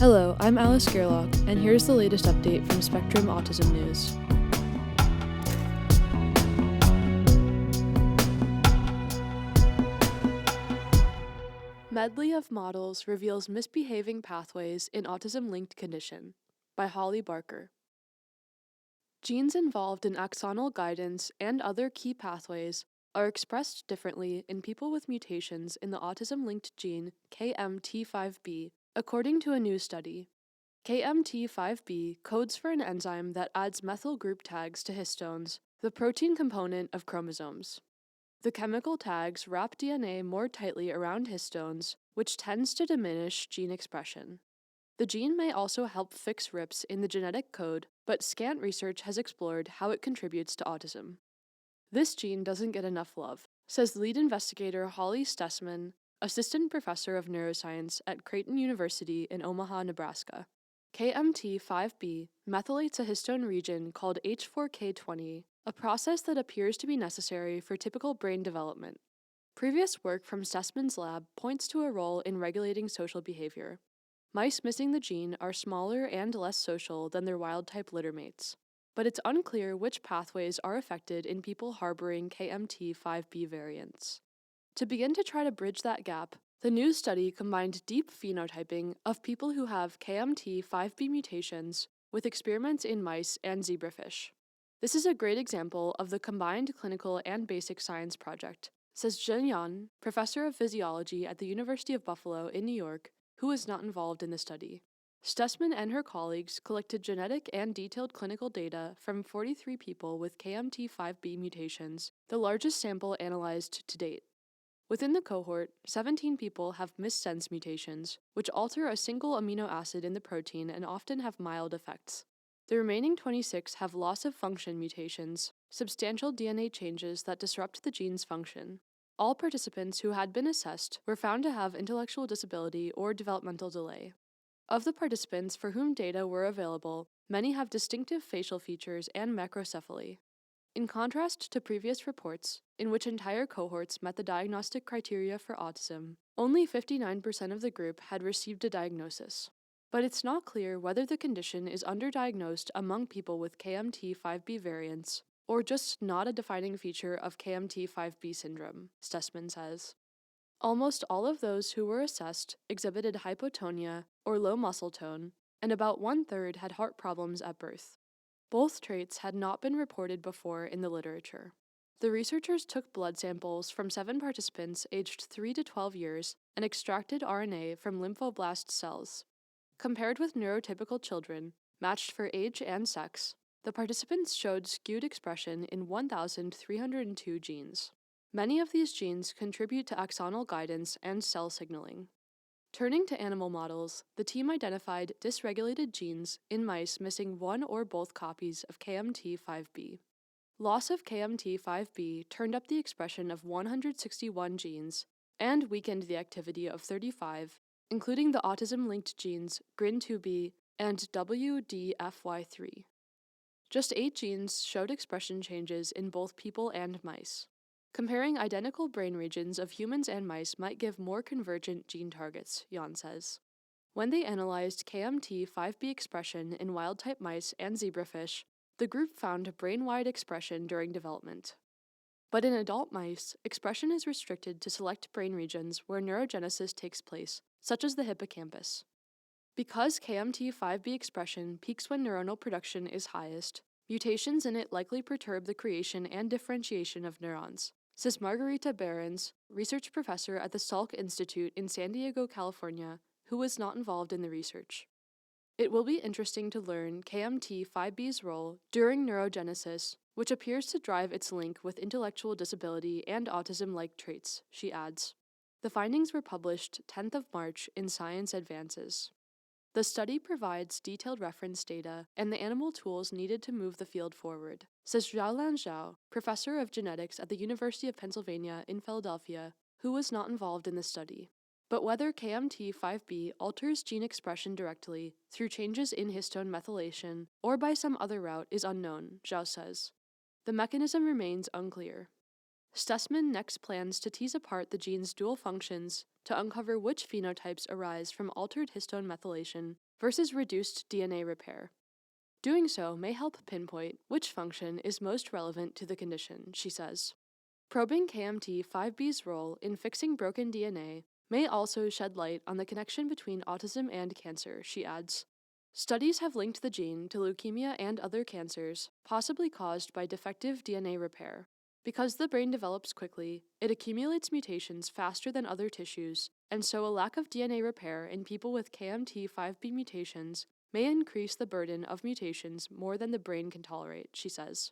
Hello, I'm Alice Gerlach, and here's the latest update from Spectrum Autism News. Medley of Models Reveals Misbehaving Pathways in Autism-Linked Condition by Holly Barker. Genes involved in axonal guidance and other key pathways are expressed differently in people with mutations in the autism-linked gene KMT5B, according to a new study. KMT5B codes for an enzyme that adds methyl group tags to histones, the protein component of chromosomes. The chemical tags wrap DNA more tightly around histones, which tends to diminish gene expression. The gene may also help fix rips in the genetic code, but scant research has explored how it contributes to autism. This gene doesn't get enough love, says lead investigator Holly Stessman, assistant professor of neuroscience at Creighton University in Omaha, Nebraska. KMT5B methylates a histone region called H4K20, a process that appears to be necessary for typical brain development. Previous work from Stessman's lab points to a role in regulating social behavior. Mice missing the gene are smaller and less social than their wild-type littermates, but it's unclear which pathways are affected in people harboring KMT5B variants. To begin to try to bridge that gap, the new study combined deep phenotyping of people who have KMT5B mutations with experiments in mice and zebrafish. This is a great example of the combined clinical and basic science project, says Jen Yan, professor of physiology at the University of Buffalo in New York, who was not involved in the study. Stessman and her colleagues collected genetic and detailed clinical data from 43 people with KMT5B mutations, the largest sample analyzed to date. Within the cohort, 17 people have missense mutations, which alter a single amino acid in the protein and often have mild effects. The remaining 26 have loss-of-function mutations, substantial DNA changes that disrupt the gene's function. All participants who had been assessed were found to have intellectual disability or developmental delay. Of the participants for whom data were available, many have distinctive facial features and macrocephaly. In contrast to previous reports, in which entire cohorts met the diagnostic criteria for autism, only 59% of the group had received a diagnosis. But it's not clear whether the condition is underdiagnosed among people with KMT5B variants, or just not a defining feature of KMT5B syndrome, Stessman says. Almost all of those who were assessed exhibited hypotonia or low muscle tone, and about 1/3 had heart problems at birth. Both traits had not been reported before in the literature. The researchers took blood samples from 7 participants aged 3 to 12 years and extracted RNA from lymphoblast cells. Compared with neurotypical children, matched for age and sex, the participants showed skewed expression in 1,302 genes. Many of these genes contribute to axonal guidance and cell signaling. Turning to animal models, the team identified dysregulated genes in mice missing one or both copies of KMT5B. Loss of KMT5B turned up the expression of 161 genes and weakened the activity of 35, including the autism-linked genes GRIN2B and WDFY3. Just 8 genes showed expression changes in both people and mice. Comparing identical brain regions of humans and mice might give more convergent gene targets, Yan says. When they analyzed KMT5B expression in wild-type mice and zebrafish, the group found brain-wide expression during development. But in adult mice, expression is restricted to select brain regions where neurogenesis takes place, such as the hippocampus. Because KMT5B expression peaks when neuronal production is highest, mutations in it likely perturb the creation and differentiation of neurons, says Margarita Behrens, research professor at the Salk Institute in San Diego, California, who was not involved in the research. It will be interesting to learn KMT5B's role during neurogenesis, which appears to drive its link with intellectual disability and autism-like traits, she adds. The findings were published 10th of March in Science Advances. The study provides detailed reference data and the animal tools needed to move the field forward, says Xiaolan Zhao, professor of genetics at the University of Pennsylvania in Philadelphia, who was not involved in the study. But whether KMT5B alters gene expression directly through changes in histone methylation or by some other route is unknown, Zhao says. The mechanism remains unclear. Stessman next plans to tease apart the gene's dual functions to uncover which phenotypes arise from altered histone methylation versus reduced DNA repair. Doing so may help pinpoint which function is most relevant to the condition, she says. Probing KMT5B's role in fixing broken DNA may also shed light on the connection between autism and cancer, she adds. Studies have linked the gene to leukemia and other cancers, possibly caused by defective DNA repair. Because the brain develops quickly, it accumulates mutations faster than other tissues, and so a lack of DNA repair in people with KMT5B mutations may increase the burden of mutations more than the brain can tolerate, she says.